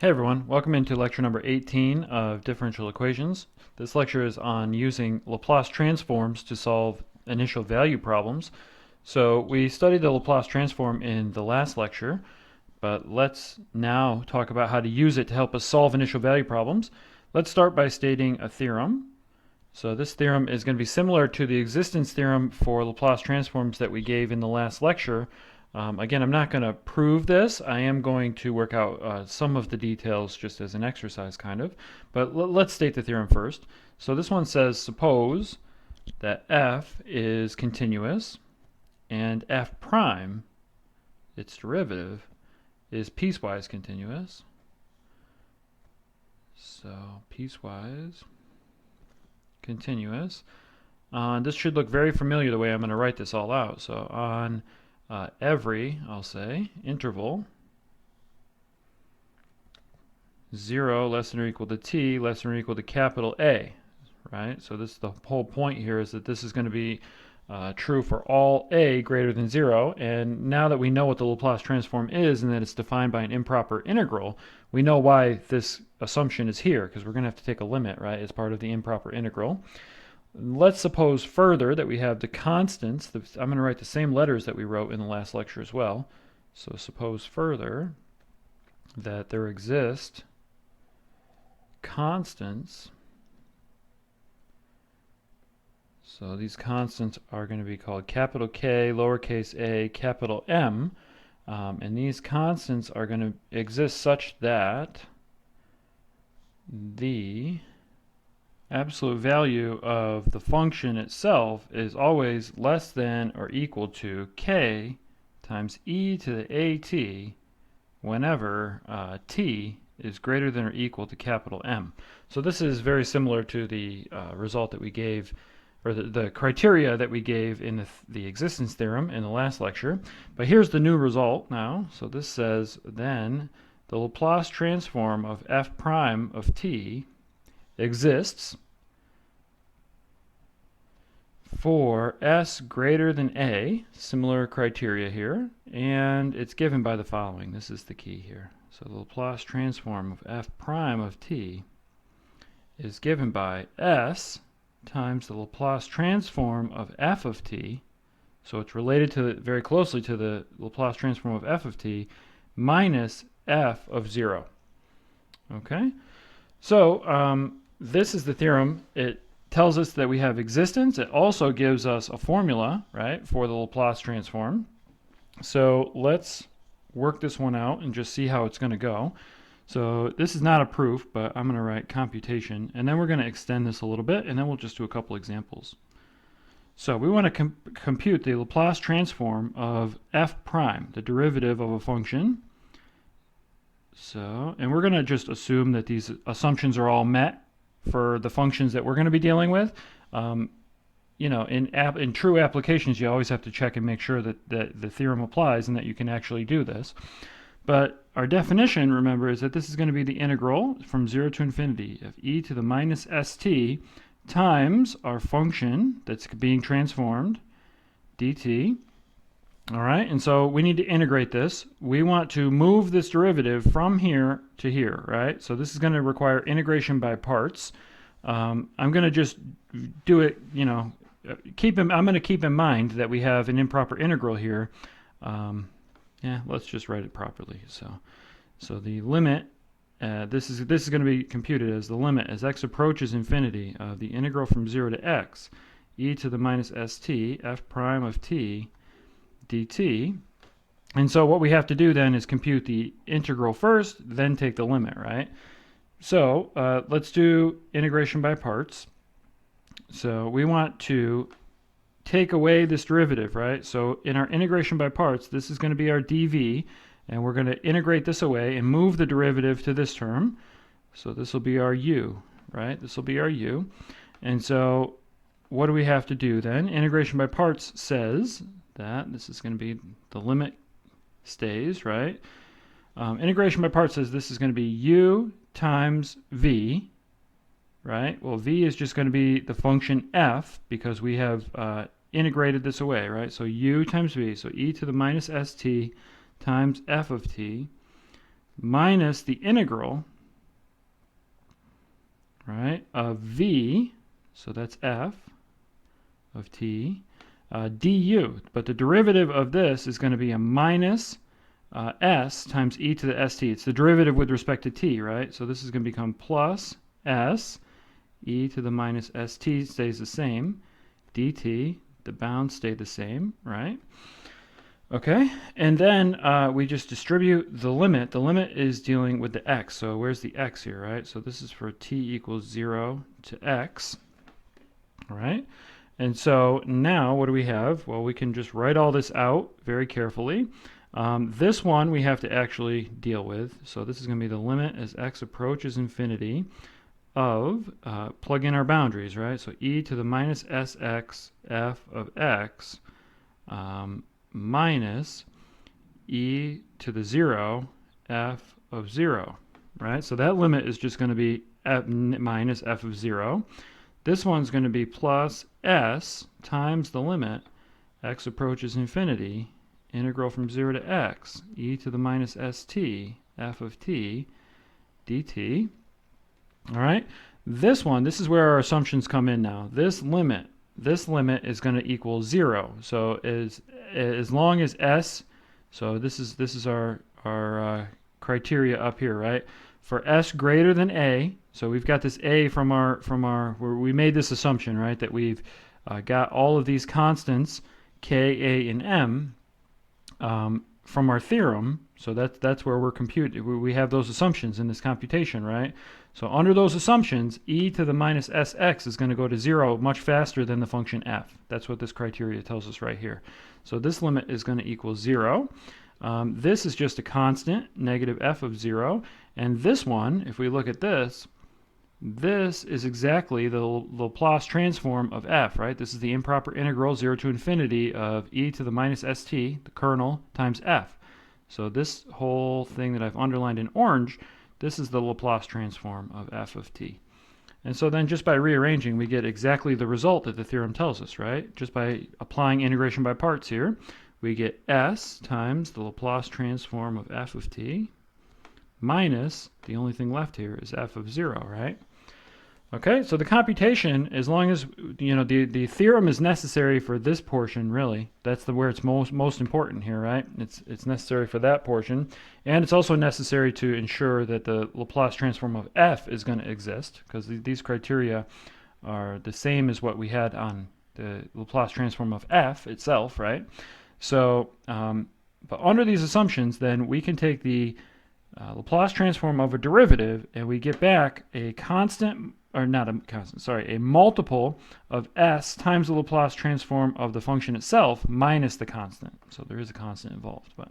Hey everyone, welcome into lecture number 18 of differential equations. This lecture is on using Laplace transforms to solve initial value problems. So we studied the Laplace transform in the last lecture, but let's now talk about how to use it to help us solve initial value problems. Let's start by stating a theorem. So this theorem is going to be similar to the existence theorem for Laplace transforms that we gave in the last lecture. Again, I'm not going to prove this. I am going to work out some of the details just as an exercise kind of. But let's state the theorem first. So this one says, suppose that f is continuous and f prime, its derivative, is piecewise continuous. So piecewise continuous. This should look very familiar the way I'm going to write this all out. So on every, I'll say, interval 0 less than or equal to t less than or equal to capital A, right? So this, the whole point here is that this is going to be true for all a greater than 0, and now that we know what the Laplace transform is and that it's defined by an improper integral, we know why this assumption is here, because we're going to have to take a limit, right, as part of the improper integral. Let's suppose further that we have the constants. I'm going to write the same letters that we wrote in the last lecture as well. So suppose further that there exist constants. So these constants are going to be called capital K, lowercase a, capital M. And these constants are going to exist such that the absolute value of the function itself is always less than or equal to k times e to the at whenever t is greater than or equal to capital M. So this is very similar to the result that we gave, or the criteria that we gave in the existence theorem in the last lecture. But here's the new result now. So this says then the Laplace transform of f prime of t exists for s greater than a, similar criteria here, and it's given by the following. This is the key here. So the Laplace transform of f prime of t is given by s times the Laplace transform of f of t, so it's related to very closely to the Laplace transform of f of t, minus f of 0. Okay? So this is the theorem. It tells us that we have existence. It also gives us a formula, right, for the Laplace transform. So let's work this one out and just see how it's going to go. So this is not a proof, but I'm going to write computation, and then we're going to extend this a little bit, and then we'll just do a couple examples. So we want to compute the Laplace transform of f prime, the derivative of a function. So, and we're going to just assume that these assumptions are all met for the functions that we're going to be dealing with. You know, in true applications, you always have to check and make sure that the theorem applies and that you can actually do this. But our definition, remember, is that this is going to be the integral from 0 to infinity of e to the minus st times our function that's being transformed, dt. All right, and so we need to integrate this. We want to move this derivative from here to here, right? So this is going to require integration by parts. I'm going to just do it, you know, I'm going to keep in mind that we have an improper integral here. Yeah, let's just write it properly. So the limit, this is going to be computed as the limit as x approaches infinity of the integral from 0 to x, e to the minus st, f prime of t, dt. And so what we have to do then is compute the integral first, then take the limit, right? So let's do integration by parts. So we want to take away this derivative, right? So in our integration by parts, this is going to be our dv, and we're going to integrate this away and move the derivative to this term. So this will be our u, right? This will be our u. And so what do we have to do then? Integration by parts says that this is going to be the limit stays, right? Integration by parts says this is going to be u times v, right? Well, v is just going to be the function f because we have integrated this away, right? So u times v, so e to the minus st times f of t minus the integral, right, of v, so that's f of t, du. But the derivative of this is going to be a minus s times e to the st. It's the derivative with respect to t, right? So this is going to become plus s, e to the minus st stays the same, dt, the bounds stay the same, right? Okay, and then we just distribute the limit. The limit is dealing with the x, so where's the x here, right? So this is for t equals 0 to x, all right? And so now what do we have? Well, we can just write all this out very carefully. This one we have to actually deal with. So this is going to be the limit as x approaches infinity of, plug in our boundaries, right? So e to the minus sx f of x minus e to the 0 f of 0, right? So that limit is just going to be f minus f of 0. This one's going to be plus s times the limit x approaches infinity, integral from 0 to x, e to the minus st, f of t, dt. All right? This one, this is where our assumptions come in now. This limit is going to equal 0. So as long as s, so this is our criteria up here, right? For s greater than a, so we've got this a from our where we made this assumption, right, that we've got all of these constants k, a, and m from our theorem. So that's where we have those assumptions in this computation, right? So under those assumptions, e to the minus sx is going to go to 0 much faster than the function f. That's what this criteria tells us right here. So this limit is going to equal 0. This is just a constant, negative f of 0. And this one, if we look at this, this is exactly the Laplace transform of f, right? This is the improper integral 0 to infinity of e to the minus st, the kernel, times f. So this whole thing that I've underlined in orange, this is the Laplace transform of f of t. And so then just by rearranging, we get exactly the result that the theorem tells us, right? Just by applying integration by parts here, we get s times the Laplace transform of f of t minus, the only thing left here is f of 0, right? Okay, so the computation, as long as, you know, the theorem is necessary for this portion, really. That's where it's most important here, right? It's necessary for that portion. And it's also necessary to ensure that the Laplace transform of f is going to exist, because these criteria are the same as what we had on the Laplace transform of f itself, right? So, but under these assumptions, then we can take the Laplace transform of a derivative, and we get back a constant, or not a constant, sorry, a multiple of s times the Laplace transform of the function itself minus the constant. So there is a constant involved, but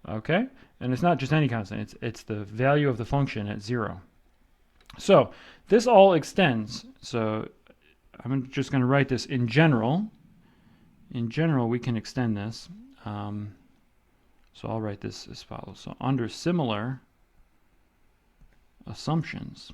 okay, and it's not just any constant, it's the value of the function at 0. So this all extends, so I'm just going to write this in general. In general, we can extend this. So I'll write this as follows. So under similar assumptions,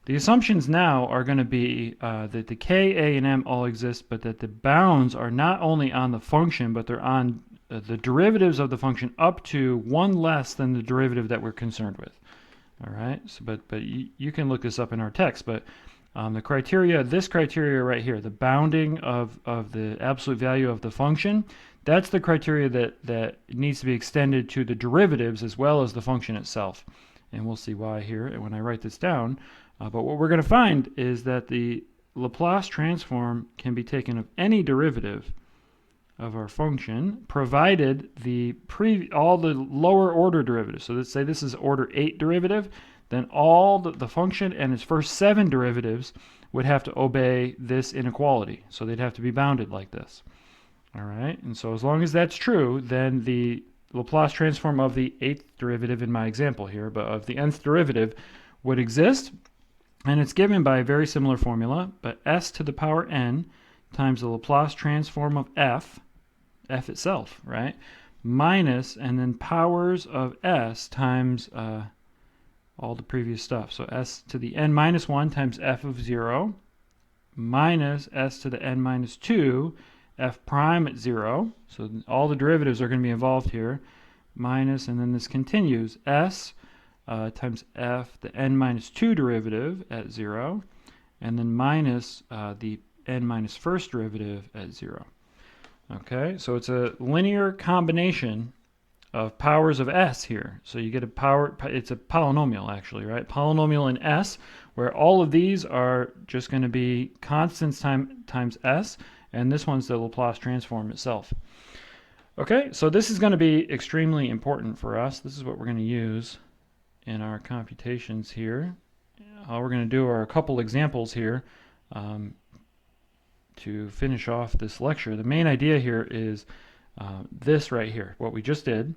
the assumptions now are going to be that the k, a, and m all exist, but that the bounds are not only on the function, but they're on the derivatives of the function up to one less than the derivative that we're concerned with. All right. So, but you can look this up in our text, but the criteria, this criteria right here, the bounding of the absolute value of the function, that's the criteria that needs to be extended to the derivatives as well as the function itself. And we'll see why here when I write this down. But what we're going to find is that the Laplace transform can be taken of any derivative of our function, provided all the lower order derivatives. So let's say this is order 8 derivative, then all the function and its first 7 derivatives would have to obey this inequality. So they'd have to be bounded like this. All right, and so as long as that's true, then the Laplace transform of the 8th derivative in my example here, but of the nth derivative would exist, and it's given by a very similar formula, but s to the power n times the Laplace transform of f itself, right, minus, and then powers of s times all the previous stuff. So s to the n minus 1 times f of 0 minus s to the n minus 2, f prime at 0, so all the derivatives are going to be involved here, minus, and then this continues, s times f, the n minus 2 derivative at 0, and then minus the n minus first derivative at 0. Okay, so it's a linear combination of powers of s here. So you get a power, it's a polynomial actually, right? Polynomial in s, where all of these are just going to be constants times s, and this one's the Laplace transform itself. Okay, so this is going to be extremely important for us. This is what we're going to use in our computations here. All we're going to do are a couple examples here to finish off this lecture. The main idea here is this right here, what we just did,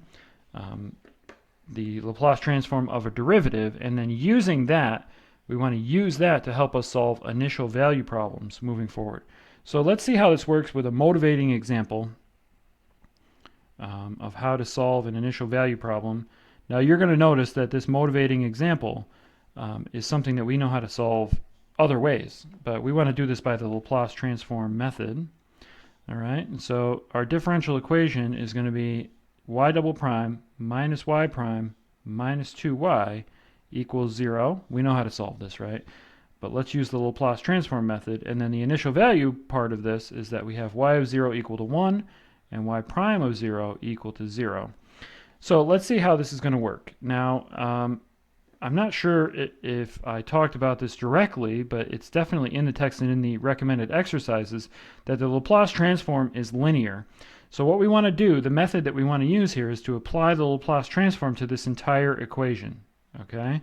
the Laplace transform of a derivative, and then using that, we want to use that to help us solve initial value problems moving forward. So let's see how this works with a motivating example of how to solve an initial value problem. Now you're going to notice that this motivating example is something that we know how to solve other ways, but we want to do this by the Laplace transform method. All right, and so our differential equation is going to be y double prime minus y prime minus 2y equals 0. We know how to solve this, right? But let's use the Laplace transform method, and then the initial value part of this is that we have y of 0 equal to 1 and y prime of 0 equal to 0. So let's see how this is going to work. Now, I'm not sure if I talked about this directly, but it's definitely in the text and in the recommended exercises that the Laplace transform is linear. So what we want to do, the method that we want to use here, is to apply the Laplace transform to this entire equation. Okay?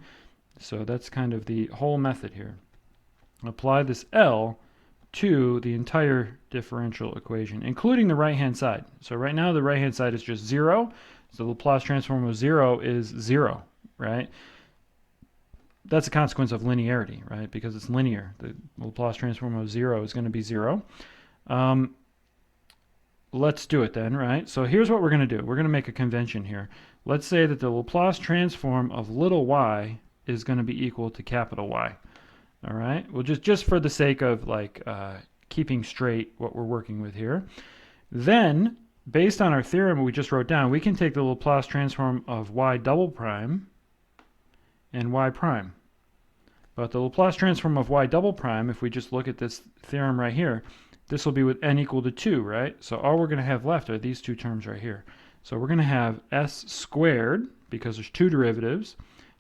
So that's kind of the whole method here. Apply this L to the entire differential equation, including the right-hand side. So right now the right-hand side is just 0. So the Laplace transform of 0 is 0, right? That's a consequence of linearity, right? Because it's linear. The Laplace transform of 0 is going to be 0. Let's do it then, right? So here's what we're going to do. We're going to make a convention here. Let's say that the Laplace transform of little y is going to be equal to capital Y. All right? Well, just for the sake of like keeping straight what we're working with here. Then, based on our theorem we just wrote down, we can take the Laplace transform of y double prime and y prime. But the Laplace transform of y double prime, if we just look at this theorem right here, this will be with n equal to 2, right? So all we're going to have left are these two terms right here. So we're going to have s squared, because there's two derivatives,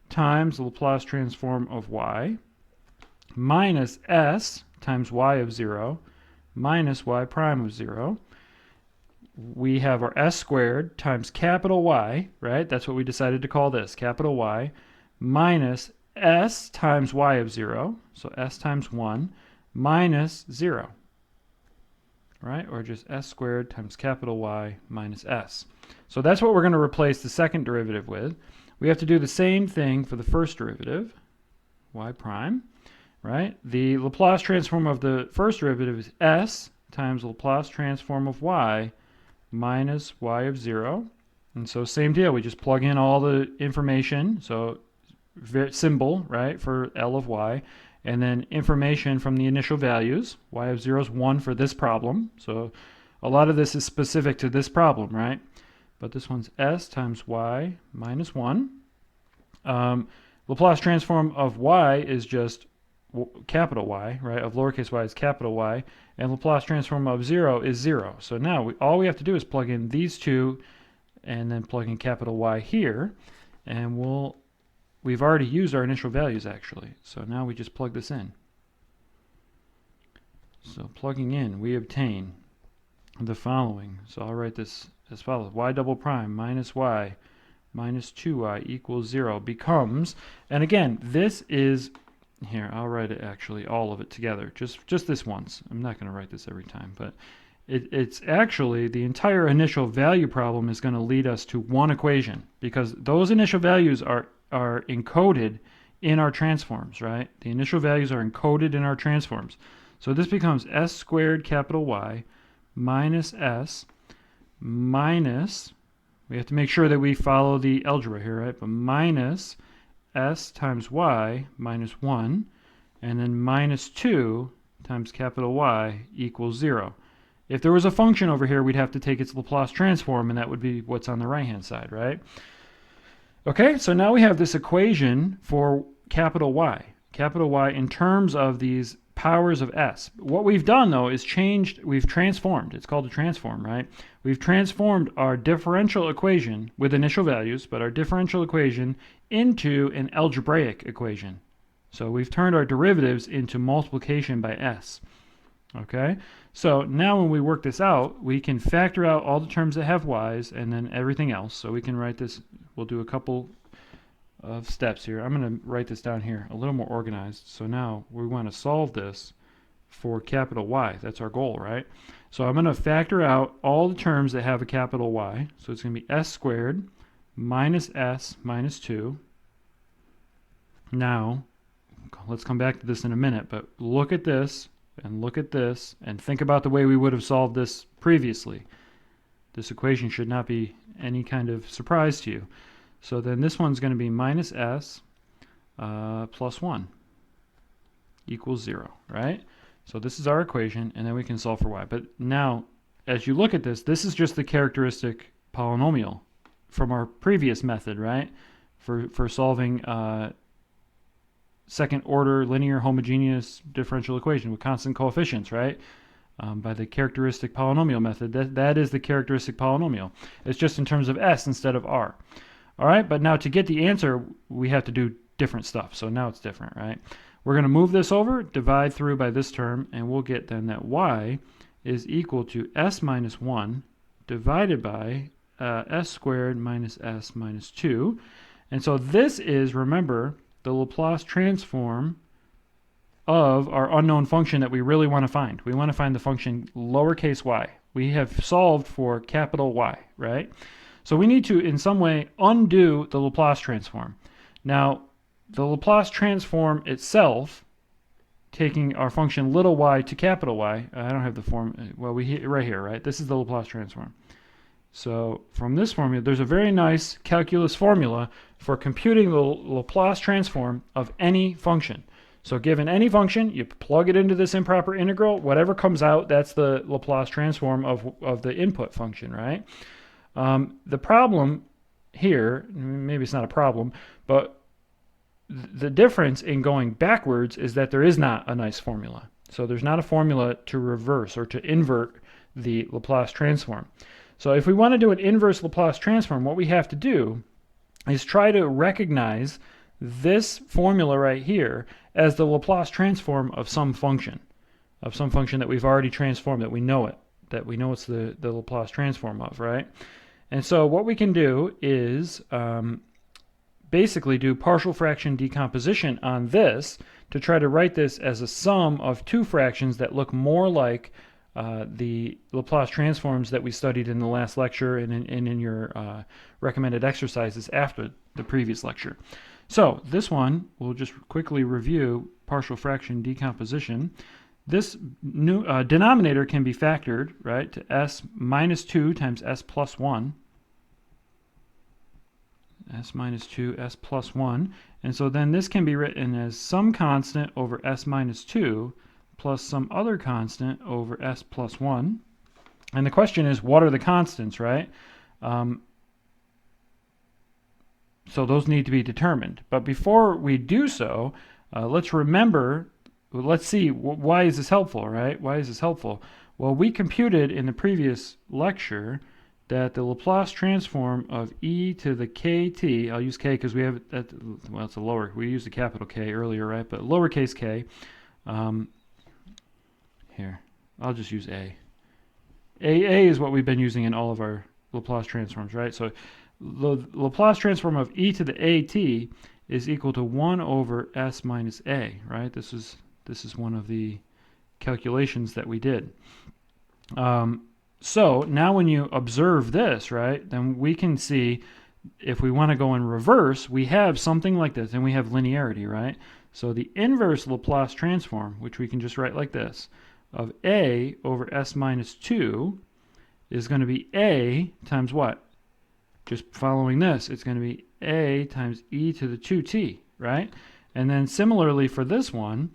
times the Laplace transform of y, minus s times y of 0, minus y prime of 0. We have our s squared times capital Y, right? That's what we decided to call this, capital Y, minus s times y of 0, so s times 1, minus 0, right? Or just s squared times capital Y minus s. So that's what we're going to replace the second derivative with. We have to do the same thing for the first derivative, y prime, right? The Laplace transform of the first derivative is s times Laplace transform of y minus y of 0. And so same deal, we just plug in all the information, so symbol, right, for L of y, and then information from the initial values. Y of 0 is 1 for this problem, so a lot of this is specific to this problem, right? But this one's s times y minus 1. Laplace transform of y is just capital Y, right? Of lowercase y is capital Y, and Laplace transform of 0 is 0. So now all we have to do is plug in these two, and then plug in capital Y here, and we've already used our initial values actually. So now we just plug this in. So plugging in, we obtain the following. So I'll write this as follows: y double prime minus y minus 2y equals 0 becomes, and again, this is, here, I'll write it actually, all of it together, just this once. I'm not going to write this every time, but it's actually, the entire initial value problem is going to lead us to one equation, because those initial values are encoded in our transforms, right? The initial values are encoded in our transforms. So this becomes s squared capital Y minus s minus, we have to make sure that we follow the algebra here, right? But minus s times y minus 1, and then minus 2 times capital Y equals 0. If there was a function over here, we'd have to take its Laplace transform, and that would be what's on the right-hand side, right? Okay, so now we have this equation for capital Y in terms of these powers of S. What we've done, though, is we've transformed. It's called a transform, right? We've transformed our differential equation with initial values, but our differential equation into an algebraic equation. So we've turned our derivatives into multiplication by S. Okay, so now when we work this out, we can factor out all the terms that have y's and then everything else. So we can write this, we'll do a couple of steps here. I'm going to write this down here a little more organized. So now we want to solve this for capital Y. That's our goal, right? So I'm going to factor out all the terms that have a capital Y. So it's going to be s squared minus s minus 2. Now, let's come back to this in a minute, but look at this. And look at this, and think about the way we would have solved this previously. This equation should not be any kind of surprise to you. So then this one's going to be minus s plus 1 equals 0, right? So this is our equation, and then we can solve for y. But now, as you look at this, this is just the characteristic polynomial from our previous method, right? For solving second order linear homogeneous differential equation with constant coefficients, right? By the characteristic polynomial method. That is the characteristic polynomial. It's just in terms of s instead of r. All right, but now to get the answer, we have to do different stuff. So now it's different, right? We're going to move this over, divide through by this term, and we'll get then that y is equal to s minus 1 divided by s squared minus s minus 2. And so this is, remember, the Laplace transform of our unknown function that we really want to find. We want to find the function lowercase y. We have solved for capital Y, right? So we need to, in some way, undo the Laplace transform. Now, the Laplace transform itself, taking our function little y to capital Y, I don't have the form, well, right here, right? This is the Laplace transform. So from this formula, there's a very nice calculus formula for computing the Laplace transform of any function. So given any function, you plug it into this improper integral, whatever comes out, that's the Laplace transform of the input function, right? The problem here, maybe it's not a problem, but the difference in going backwards is that there is not a nice formula. So there's not a formula to reverse or to invert the Laplace transform. So if we want to do an inverse Laplace transform, what we have to do is try to recognize this formula right here as the Laplace transform of some function that we've already transformed, that we know it's the Laplace transform of, right? And so what we can do is basically do partial fraction decomposition on this to try to write this as a sum of two fractions that look more like the Laplace transforms that we studied in the last lecture and in your recommended exercises after the previous lecture. So this one, we'll just quickly review partial fraction decomposition. This new denominator can be factored, right, to s minus 2 times s plus 1. S minus 2, s plus 1. And so then this can be written as some constant over s minus 2 plus some other constant over s plus 1. And the question is, what are the constants, right? So those need to be determined. But before we do so, let's remember, let's see, why is this helpful, right? Why is this helpful? Well, we computed in the previous lecture that the Laplace transform of e to the kt, I'll use k because we have, well, it's a lower, we used a capital K earlier, right? But lowercase k, here, I'll just use A. A is what we've been using in all of our Laplace transforms, right? So the Laplace transform of e to the at is equal to 1 over s minus a, right? This is one of the calculations that we did. So now when you observe this, right, then we can see if we want to go in reverse, we have something like this, and we have linearity, right? So the inverse Laplace transform, which we can just write like this, of a over s minus 2 is going to be a times what? Just following this, it's going to be a times e to the 2t, right? And then similarly for this one,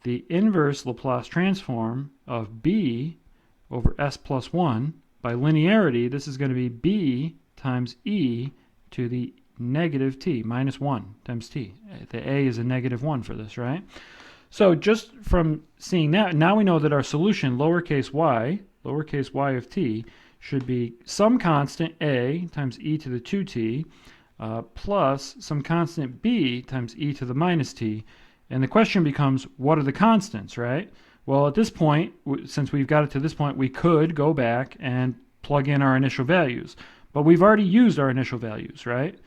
the inverse Laplace transform of b over s plus 1. By linearity, this is going to be b times e to the negative t, minus 1 times t. The a is a negative 1 for this, right? So just from seeing that, now we know that our solution, lowercase y of t, should be some constant a times e to the 2t plus some constant b times e to the minus t. And the question becomes, what are the constants, right? Well, at this point, since we've got it to this point, we could go back and plug in our initial values. But we've already used our initial values, right?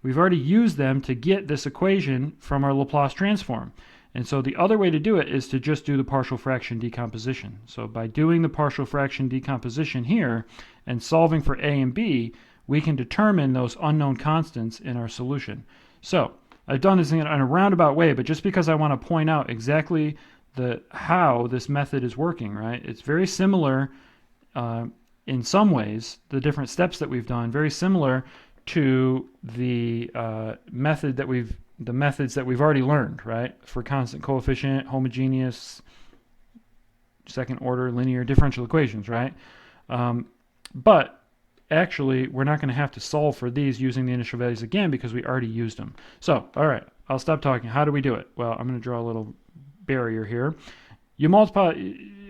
We've already used them to get this equation from our Laplace transform. And so the other way to do it is to just do the partial fraction decomposition. So by doing the partial fraction decomposition here and solving for a and b, we can determine those unknown constants in our solution. So I've done this in a roundabout way, but just because I want to point out exactly how this method is working, right? It's very similar in some ways, the different steps that we've done, very similar to the methods that we've already learned, right? For constant coefficient, homogeneous, second order linear differential equations, right? But actually, we're not going to have to solve for these using the initial values again because we already used them. So, all right, I'll stop talking. How do we do it? Well, I'm going to draw a little barrier here. You multiply.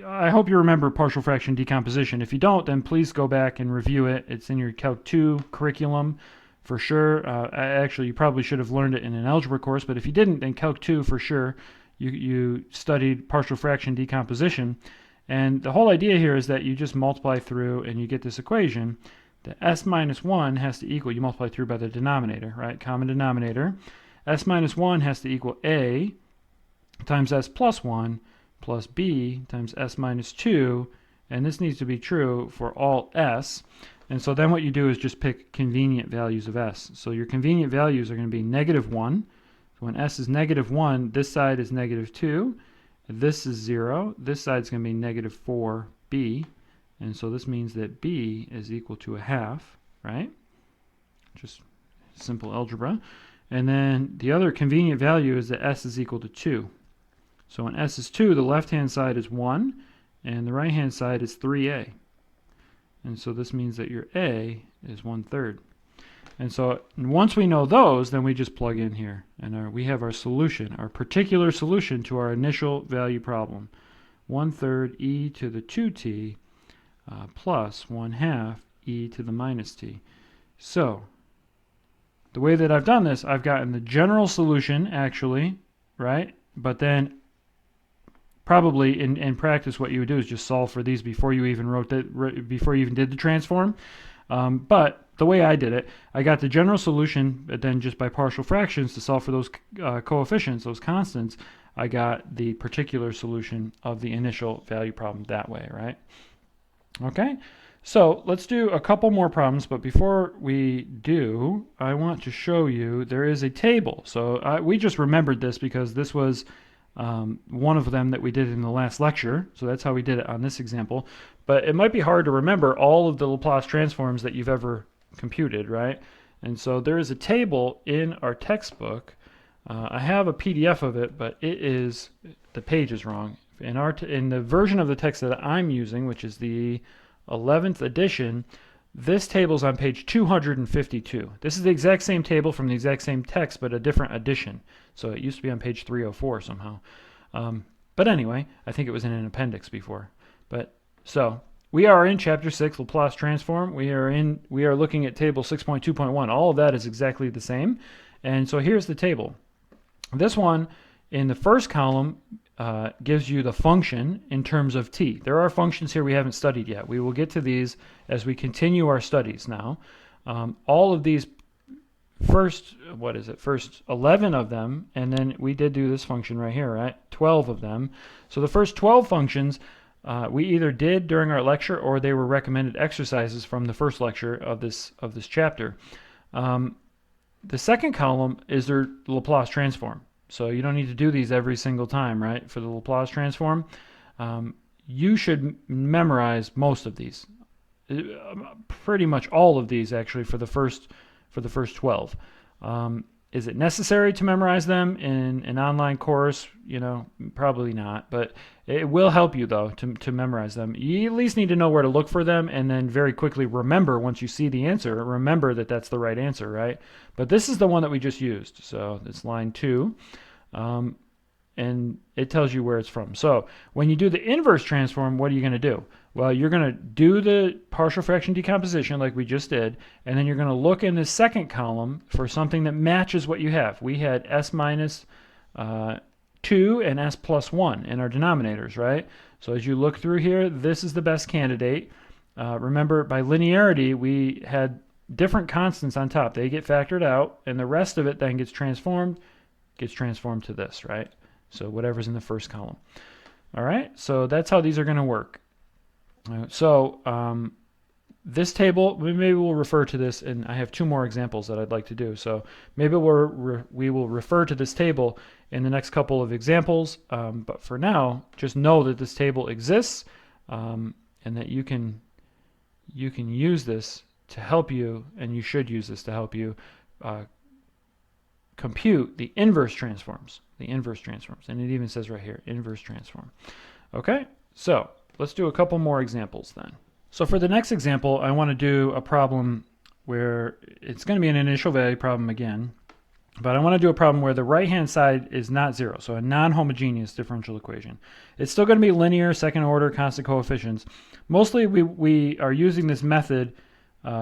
I hope you remember partial fraction decomposition. If you don't, then please go back and review it. It's in your Calc 2 curriculum for sure. Actually, you probably should have learned it in an algebra course, but if you didn't, then Calc 2 for sure. You studied partial fraction decomposition. And the whole idea here is that you just multiply through and you get this equation. The s minus 1 has to equal, you multiply through by the denominator, right? Common denominator. S minus 1 has to equal a times s plus 1 plus b times s minus 2, and this needs to be true for all s. And so then what you do is just pick convenient values of s. So your convenient values are going to be negative 1. So when s is negative 1, this side is negative 2. This is 0. This side is going to be negative 4b. And so this means that b is equal to a half, right? Just simple algebra. And then the other convenient value is that s is equal to 2. So when s is 2, the left-hand side is 1, and the right-hand side is 3a. And so this means that your a is 1/3. And so once we know those, then we just plug in here. And we have our solution, our particular solution to our initial value problem. 1/3 e to the 2t plus 1/2 e to the minus t. So the way that I've done this, I've gotten the general solution, actually, right? But then probably in practice what you would do is just solve for these before you even before you even did the transform. But the way I did it, I got the general solution, but then just by partial fractions to solve for those coefficients, those constants, I got the particular solution of the initial value problem that way, right? Okay, so let's do a couple more problems, but before we do, I want to show you there is a table. So we just remembered this because this was one of them that we did in the last lecture, so that's how we did it on this example. But it might be hard to remember all of the Laplace transforms that you've ever computed, right? And so there is a table in our textbook. I have a PDF of it, but the page is wrong. In the version of the text that I'm using, which is the 11th edition, this table's on page 252. This is the exact same table from the exact same text, but a different edition. So it used to be on page 304 somehow. But anyway, I think it was in an appendix before. So we are in chapter 6, Laplace transform. We are looking at table 6.2.1. All of that is exactly the same. And so here's the table. This one in the first column gives you the function in terms of t. There are functions here we haven't studied yet. We will get to these as we continue our studies now. All of these first 11 of them, and then we did do this function right here, right? 12 of them. So the first 12 functions we either did during our lecture or they were recommended exercises from the first lecture of this chapter. The second column is their Laplace transform. So you don't need to do these every single time, right? For the Laplace transform, you should memorize most of these, pretty much all of these actually for the first 12. Is it necessary to memorize them in an online course? Probably not, but it will help you though to memorize them. You at least need to know where to look for them, and then very quickly remember once you see the answer, remember that that's the right answer, right? But this is the one that we just used, so it's line 2. And it tells you where it's from. So when you do the inverse transform, what are you going to do? Well, you're going to do the partial fraction decomposition like we just did, and then you're going to look in the second column for something that matches what you have. We had s minus 2 and s plus 1 in our denominators, right? So as you look through here, this is the best candidate. Remember, by linearity, we had different constants on top. They get factored out, and the rest of it then gets transformed to this, right? So whatever's in the first column. All right, so that's how these are going to work. So this table, maybe we'll refer to this, and I have 2 more examples that I'd like to do. So maybe we will refer to this table in the next couple of examples. But for now, just know that this table exists, and that you can use this to help you, and you should use this to help you compute the inverse transforms. And it even says right here, inverse transform. Okay, so let's do a couple more examples then. So for the next example, I want to do a problem where it's going to be an initial value problem again, but I want to do a problem where the right-hand side is not 0, so a non-homogeneous differential equation. It's still going to be linear, second order, constant coefficients. Mostly we are using this method.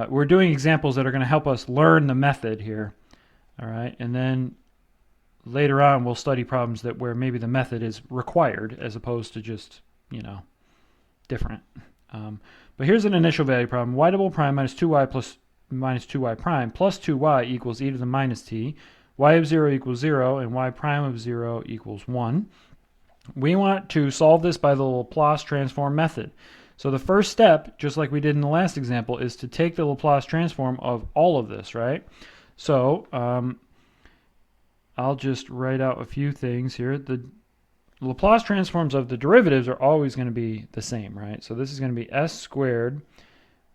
We're doing examples that are going to help us learn the method here. All right, and then later on we'll study problems where maybe the method is required as opposed to just, different. But here's an initial value problem. Y double prime minus 2y plus minus 2y prime plus 2y equals e to the minus t. Y of 0 equals 0, and y prime of 0 equals 1. We want to solve this by the Laplace transform method. So the first step, just like we did in the last example, is to take the Laplace transform of all of this, right? So I'll just write out a few things here. The Laplace transforms of the derivatives are always going to be the same, right? So this is going to be s squared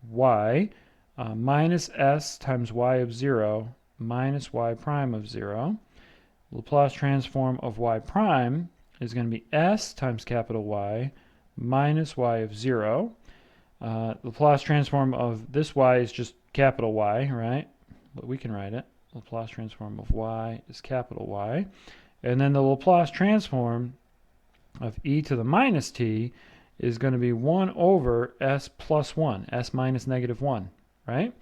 y minus s times y of 0 minus y prime of 0. Laplace transform of y prime is going to be s times capital Y minus y of 0. Laplace transform of this y is just capital Y, right? But we can write it. Laplace transform of y is capital Y. And then the Laplace transform of e to the minus t is going to be 1 over s plus 1, s minus negative 1, right?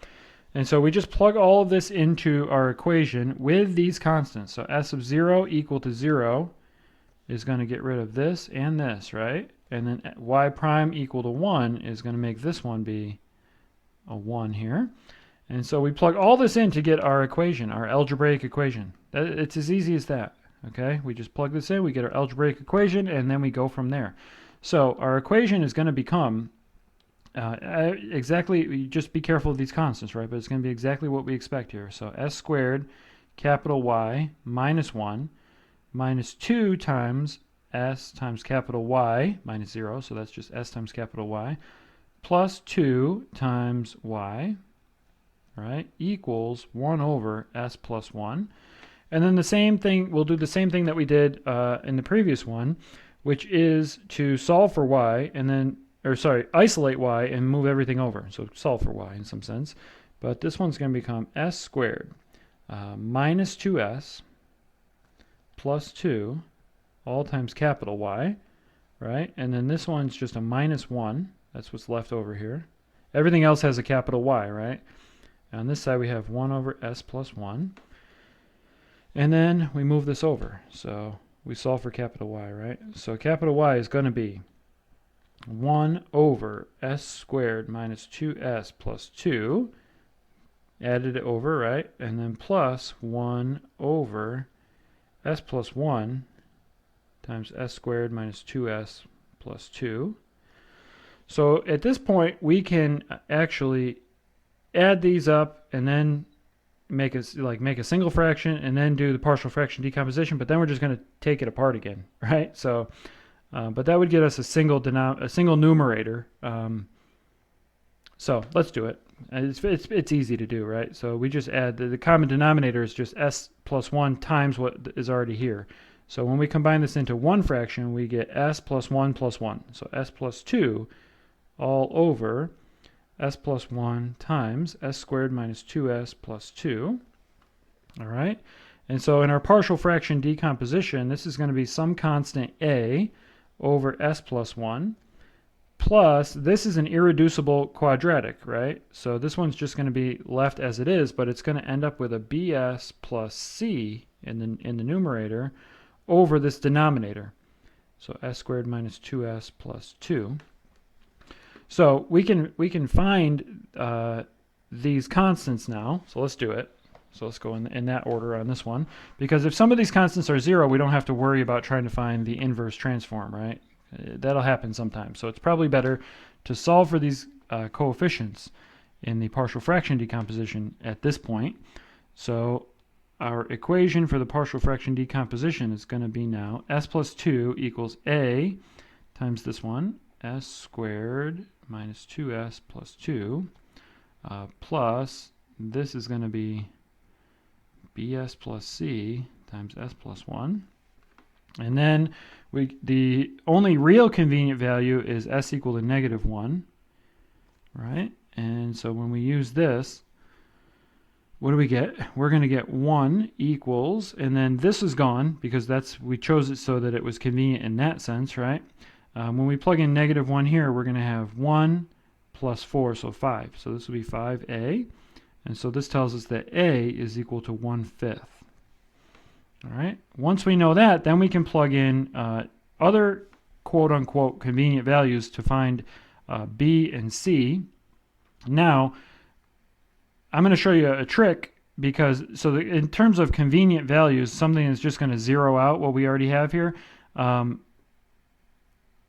And so we just plug all of this into our equation with these constants. So s of 0 equal to 0 is going to get rid of this and this, right? And then y prime equal to 1 is going to make this one be a 1 here. And so we plug all this in to get our equation, our algebraic equation. It's as easy as that, okay? We just plug this in, we get our algebraic equation, and then we go from there. So our equation is going to become exactly, just be careful of these constants, right? But it's going to be exactly what we expect here. So s squared capital Y minus 1 minus 2 times s times capital Y minus 0, so that's just s times capital Y, plus 2 times y, right, equals 1 over s plus 1. And then the same thing, we'll do the same thing that we did in the previous one, which is to solve for y and then, isolate y and move everything over. So solve for y in some sense. But this one's going to become s squared minus 2s plus 2 all times capital Y, right? And then this one's just a minus 1. That's what's left over here. Everything else has a capital Y, right? On this side we have 1 over s plus 1. And then we move this over. So we solve for capital Y, right? So capital Y is going to be 1 over s squared minus 2s plus 2. Added it over, right? And then plus 1 over s plus 1 times s squared minus 2s plus 2. So at this point, we can actually add these up and then make a single fraction and then do the partial fraction decomposition, but then we're just going to take it apart again, right? So, but that would get us a single numerator. So let's do it. It's easy to do, right? So we just add the common denominator is just s plus 1 times what is already here. So when we combine this into one fraction, we get s plus 1 plus 1. So s plus 2 all over s plus 1 times s squared minus 2s plus 2. All right? And so in our partial fraction decomposition, this is going to be some constant a over s plus 1. Plus, this is an irreducible quadratic, right? So this one's just going to be left as it is, but it's going to end up with a bs plus c in the numerator over this denominator. So s squared minus 2s plus 2. So we can find these constants now. So let's do it. So let's go in that order on this one. Because if some of these constants are 0, we don't have to worry about trying to find the inverse transform, right? That'll happen sometimes. So it's probably better to solve for these coefficients in the partial fraction decomposition at this point. So our equation for the partial fraction decomposition is going to be now s plus 2 equals a times this one, s squared minus 2s plus 2, plus this is going to be bs plus c times s plus 1. And then the only real convenient value is s equal to negative 1, right? And so when we use this, what do we get? We're going to get 1 equals, and then this is gone because we chose it so that it was convenient in that sense, right? When we plug in negative 1 here, we're going to have 1 plus 4, so 5. So this will be 5a. And so this tells us that a is equal to 1/5. All right. Once we know that, then we can plug in other quote-unquote convenient values to find b and c. Now, I'm going to show you a trick because in terms of convenient values, something is just going to zero out what we already have here.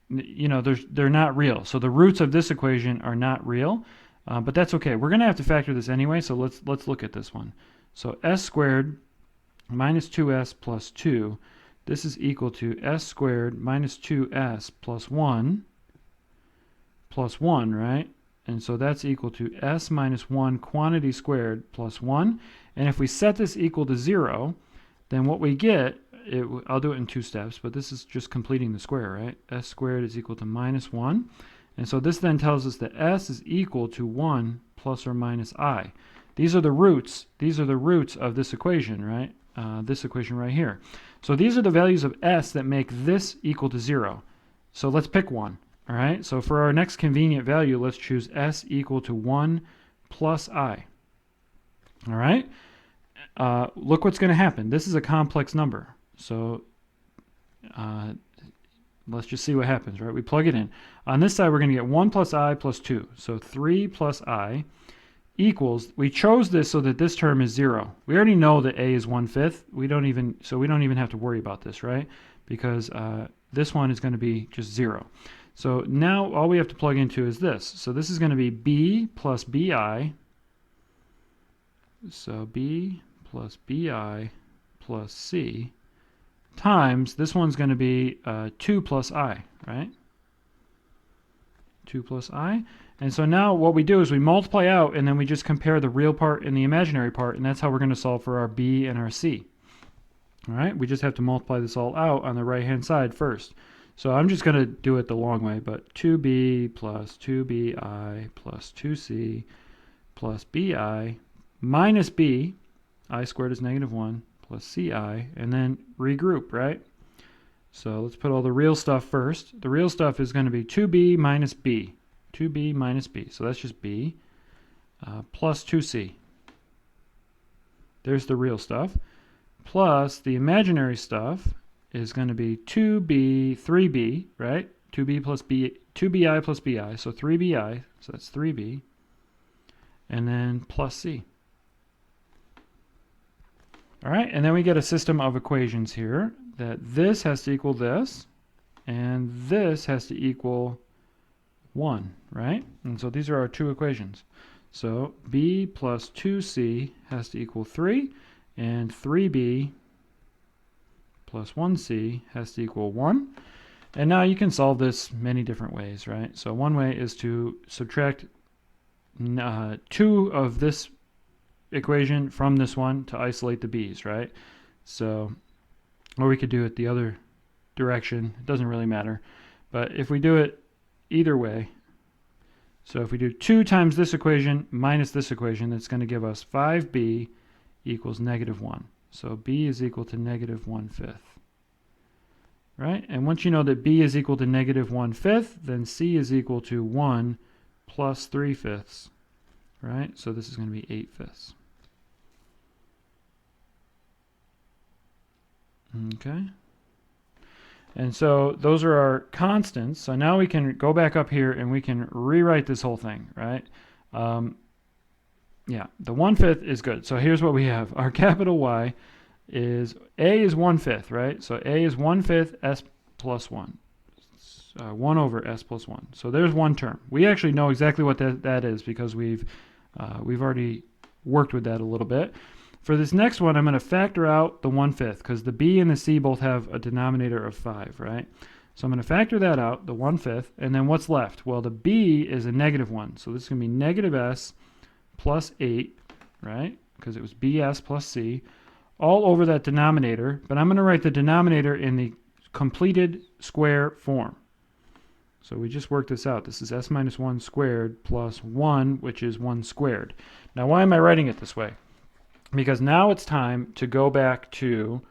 They're not real. So the roots of this equation are not real, but that's okay. We're going to have to factor this anyway. So let's look at this one. So s squared minus 2s plus 2, this is equal to s squared minus 2s plus 1, right? And so that's equal to s minus 1 quantity squared plus 1. And if we set this equal to 0, then what we get, I'll do it in 2 steps, but this is just completing the square, right? S squared is equal to minus 1. And so this then tells us that s is equal to 1 plus or minus I. These are the roots. These are the roots of this equation, right? This equation right here. So these are the values of s that make this equal to 0. So let's pick one. All right. So for our next convenient value, let's choose s equal to 1 plus I. All right. Look what's going to happen. This is a complex number. So let's just see what happens, right? We plug it in. On this side, we're going to get 1 plus I plus 2. So 3 plus I equals, we chose this so that this term is 0. We already know that a is 1/5. We don't even have to worry about this, right? Because this one is going to be just 0. So now all we have to plug into is this. So this is going to be b plus bi. So b plus bi plus c times, this one's going to be 2 plus I, right? 2 plus I. And so now what we do is we multiply out and then we just compare the real part and the imaginary part, and that's how we're going to solve for our b and our c. All right, we just have to multiply this all out on the right-hand side first. So I'm just going to do it the long way, but 2b plus 2bi plus 2c plus bi minus b, I squared is negative 1, plus ci, and then regroup, right? So let's put all the real stuff first. The real stuff is going to be 2b minus b. 2b minus b. So that's just b plus 2c. There's the real stuff. Plus the imaginary stuff is going to be 2b, 3b, right? 2b plus b, 2bi plus bi. So 3bi, so that's 3b. And then plus c. All right, and then we get a system of equations here that this has to equal this, and this has to equal 1, right? And so these are our two equations. So b plus 2c has to equal 3, and 3b plus 1c has to equal 1. And now you can solve this many different ways, right? So one way is to subtract 2 of this equation from this one to isolate the b's, right? So, or we could do it the other direction. It doesn't really matter. But if we do it either way, so if we do 2 times this equation minus this equation, that's going to give us 5b equals -1. So b is equal to -1/5. Right? And once you know that b is equal to -1/5, then c is equal to 1 plus 3/5. Right? So this is going to be 8/5. Okay. And so those are our constants. So now we can go back up here and we can rewrite this whole thing, right? Yeah, the 1/5 is good. So here's what we have. Our capital Y is, A is 1/5, right? So A is 1/5 S plus 1. 1 over S plus 1. So there's one term. We actually know exactly what that is because we've already worked with that a little bit. For this next one, I'm going to factor out the 1/5 because the B and the C both have a denominator of 5, right? So I'm going to factor that out, the 1/5, and then what's left? Well, the B is a -1. So this is going to be -S plus 8, right? Because it was BS plus C, all over that denominator. But I'm going to write the denominator in the completed square form. So we just worked this out. This is S minus 1 squared plus 1, which is 1 squared. Now, why am I writing it this way? Because now it's time to go back to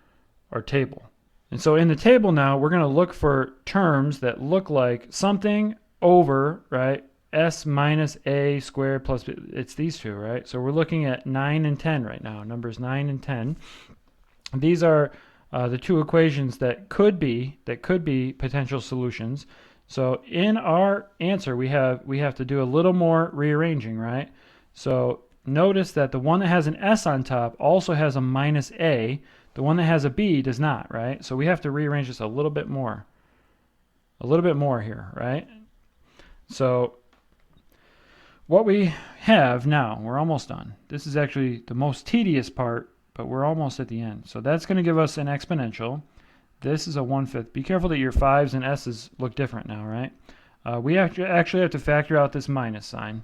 our table. And so in the table now, we're going to look for terms that look like something over, right, S minus A squared plus, it's these two, right? So we're looking at 9 and 10 right now, numbers 9 and 10. These are the two equations that could be potential solutions. So in our answer, we have to do a little more rearranging, right? So notice that the one that has an S on top also has a minus A. The one that has a B does not, right? So we have to rearrange this a little bit more here, right? So what we have now, we're almost done. This is actually the most tedious part, but we're almost at the end. So that's going to give us an exponential. This is a 1/5. Be careful that your 5s and S's look different now, right? We actually have to factor out this minus sign.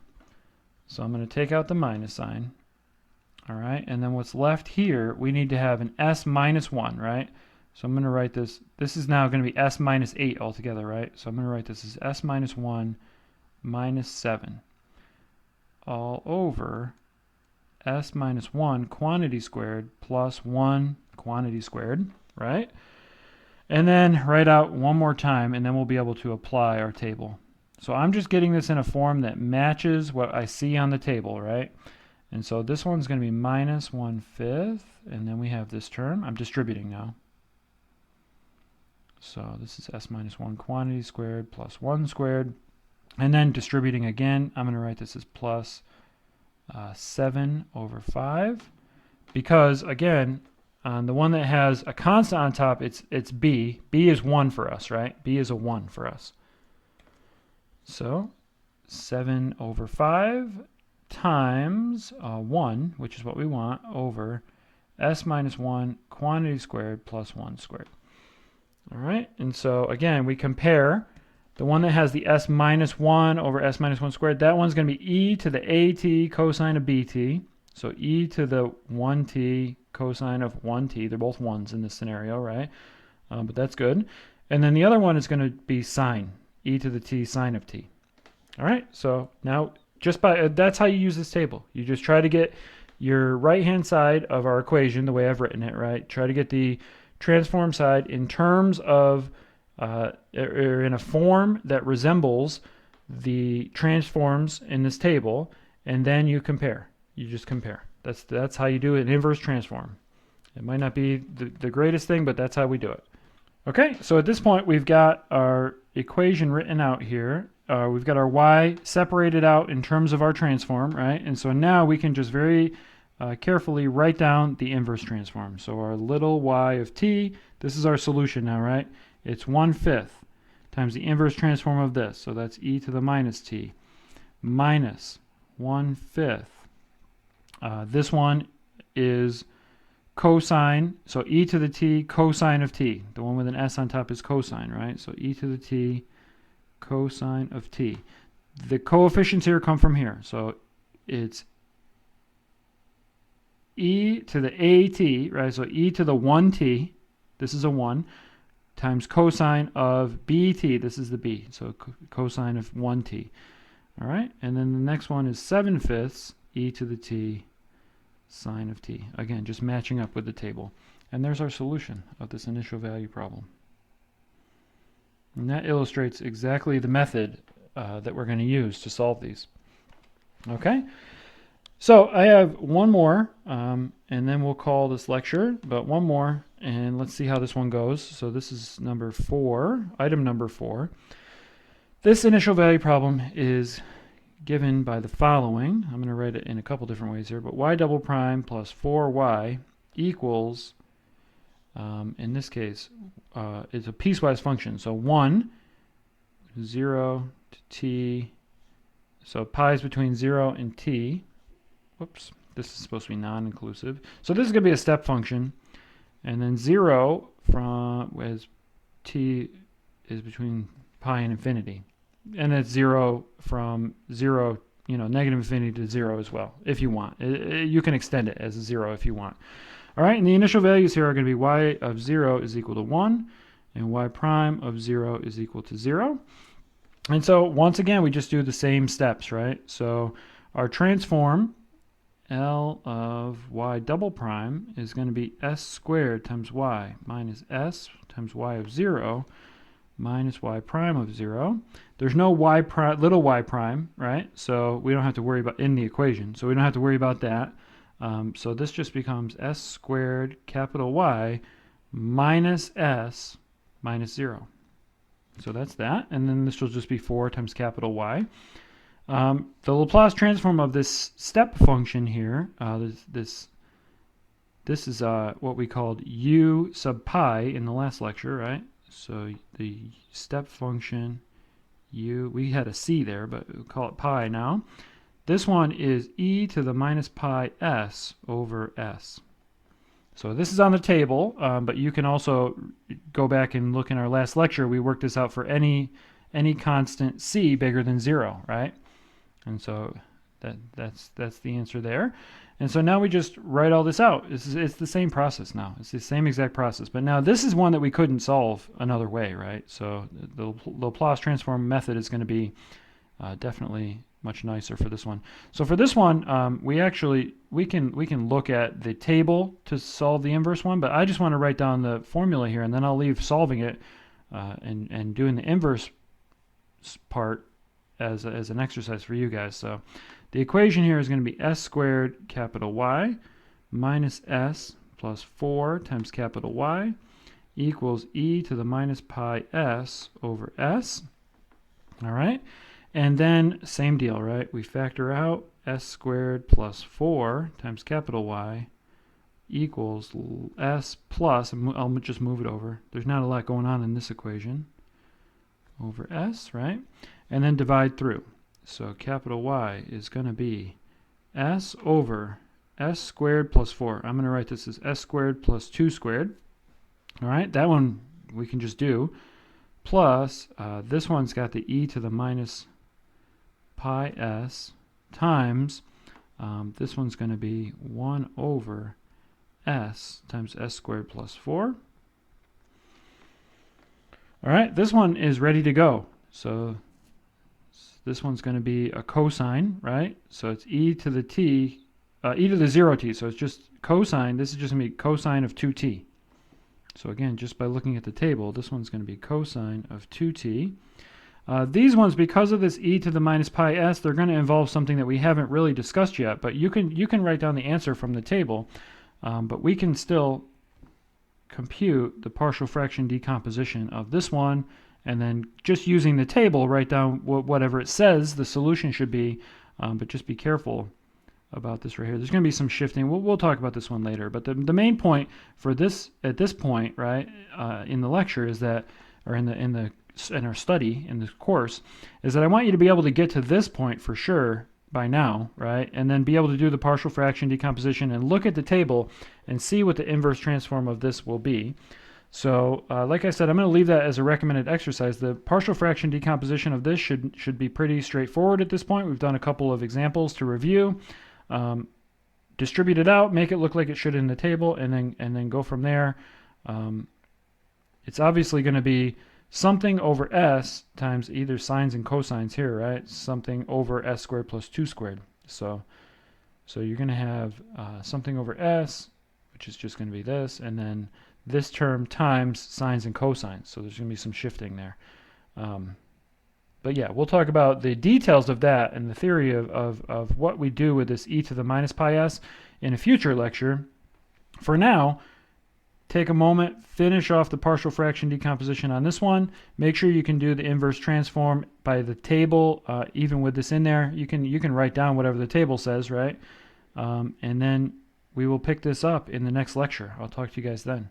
So I'm going to take out the minus sign. All right, and then what's left here, we need to have an S minus 1, right? So I'm going to write this. This is now going to be S minus 8 altogether, right? So I'm going to write this as S minus 1 minus 7 all over S minus 1 quantity squared plus 1 quantity squared, right? And then write out one more time, and then we'll be able to apply our table. So I'm just getting this in a form that matches what I see on the table, right? And so this one's going to be minus 1/5, and then we have this term. I'm distributing now. So this is S minus 1 quantity squared plus 1 squared. And then distributing again, I'm going to write this as plus 7 over 5. Because, again, on the one that has a constant on top, it's B. B is 1 for us, right? B is a 1 for us. So 7 over 5 times 1, which is what we want, over S minus 1 quantity squared plus 1 squared. All right, and so again, we compare the one that has the S minus 1 over S minus 1 squared. That one's going to be E to the AT cosine of BT. So E to the 1t cosine of 1t. They're both 1s in this scenario, right? But that's good. And then the other one is going to be sine. E to the t sine of t. All right, so now just by that's how you use this table. You just try to get your right-hand side of our equation the way I've written it, right? Try to get the transform side in terms of, or in a form that resembles the transforms in this table, and then you compare. You just compare. That's how you do an inverse transform. It might not be the greatest thing, but that's how we do it. Okay, so at this point we've got our equation written out here. We've got our y separated out in terms of our transform, right? And so now we can just very carefully write down the inverse transform. So our little y of t, this is our solution now, right? It's 1/5 times the inverse transform of this. So that's e to the minus t minus 1/5. This one is cosine, so e to the t cosine of t. The one with an s on top is cosine, right? So e to the t cosine of t. The coefficients here come from here. So it's e to the at, right? So e to the 1t, this is a 1, times cosine of bt, this is the b, so cosine of 1t. All right, and then the next one is 7/5 e to the t sine of t. Again, just matching up with the table. And there's our solution of this initial value problem. And that illustrates exactly the method that we're going to use to solve these. Okay, so I have one more, and then we'll call this lecture, but one more, and let's see how this one goes. So this is number 4, item number 4. This initial value problem is given by the following. I'm going to write it in a couple different ways here, but y double prime plus 4y equals, in this case, it's a piecewise function. So 1, 0 to t, so pi is between 0 and t. Whoops, this is supposed to be non-inclusive. So this is going to be a step function, and then 0 from as t is between pi and infinity. And it's 0 from 0, negative infinity to 0 as well, if you want. You can extend it as a 0 if you want. All right, and the initial values here are going to be y of 0 is equal to 1, and y prime of 0 is equal to 0. And so, once again, we just do the same steps, right? So, our transform, L of y double prime, is going to be s squared times y minus s times y of 0 minus y prime of 0. There's no y prime, little y prime, right? So we don't have to worry about in the equation. So we don't have to worry about that. So this just becomes s squared capital Y minus s minus 0. So that's that. And then this will just be 4 times capital Y. The Laplace transform of this step function here, this is what we called u sub pi in the last lecture, right? So the step function u, we had a c there, but we'll call it pi now. This one is e to the minus pi s over s. So this is on the table, but you can also go back and look in our last lecture. We worked this out for any constant c bigger than 0, right? And so that's the answer there. And so now we just write all this out. It's the same process now. It's the same exact process. But now this is one that we couldn't solve another way, right? So the Laplace transform method is going to be definitely much nicer for this one. So for this one, we can look at the table to solve the inverse one, but I just want to write down the formula here, and then I'll leave solving it and doing the inverse part as an exercise for you guys. So the equation here is going to be s squared capital Y minus s plus 4 times capital Y equals e to the minus pi s over s. All right. And then same deal, right? We factor out s squared plus 4 times capital Y equals s plus, I'll just move it over. There's not a lot going on in this equation. Over s, right? And then divide through. So capital Y is going to be s over s squared plus 4. I'm going to write this as s squared plus 2 squared. All right, that one we can just do. Plus, this one's got the e to the minus pi s times, this one's going to be 1 over s times s squared plus 4. All right, this one is ready to go. So this one's going to be a cosine, right? So it's e to the t, e to the 0t. So it's just cosine. This is just going to be cosine of 2t. So again, just by looking at the table, this one's going to be cosine of 2t. These ones, because of this e to the minus pi s, they're going to involve something that we haven't really discussed yet. But you can write down the answer from the table. But we can still compute the partial fraction decomposition of this one, and then just using the table, write down whatever it says the solution should be, but just be careful about this right here. There's going to be some shifting. We'll talk about this one later, but the main point for this at this point, right, in the lecture is that, or in our study in this course, is that I want you to be able to get to this point for sure by now, right, and then be able to do the partial fraction decomposition and look at the table and see what the inverse transform of this will be. So like I said, I'm going to leave that as a recommended exercise. The partial fraction decomposition of this should be pretty straightforward at this point. We've done a couple of examples to review. Distribute it out, make it look like it should in the table, and then go from there. It's obviously going to be something over s times either sines and cosines here, right? Something over s squared plus 2 squared. So you're going to have something over s, which is just going to be this, and then this term times sines and cosines. So there's going to be some shifting there. But yeah, we'll talk about the details of that and the theory of what we do with this e to the minus pi s in a future lecture. For now, take a moment, finish off the partial fraction decomposition on this one. Make sure you can do the inverse transform by the table, even with this in there. You can write down whatever the table says, right? And then we will pick this up in the next lecture. I'll talk to you guys then.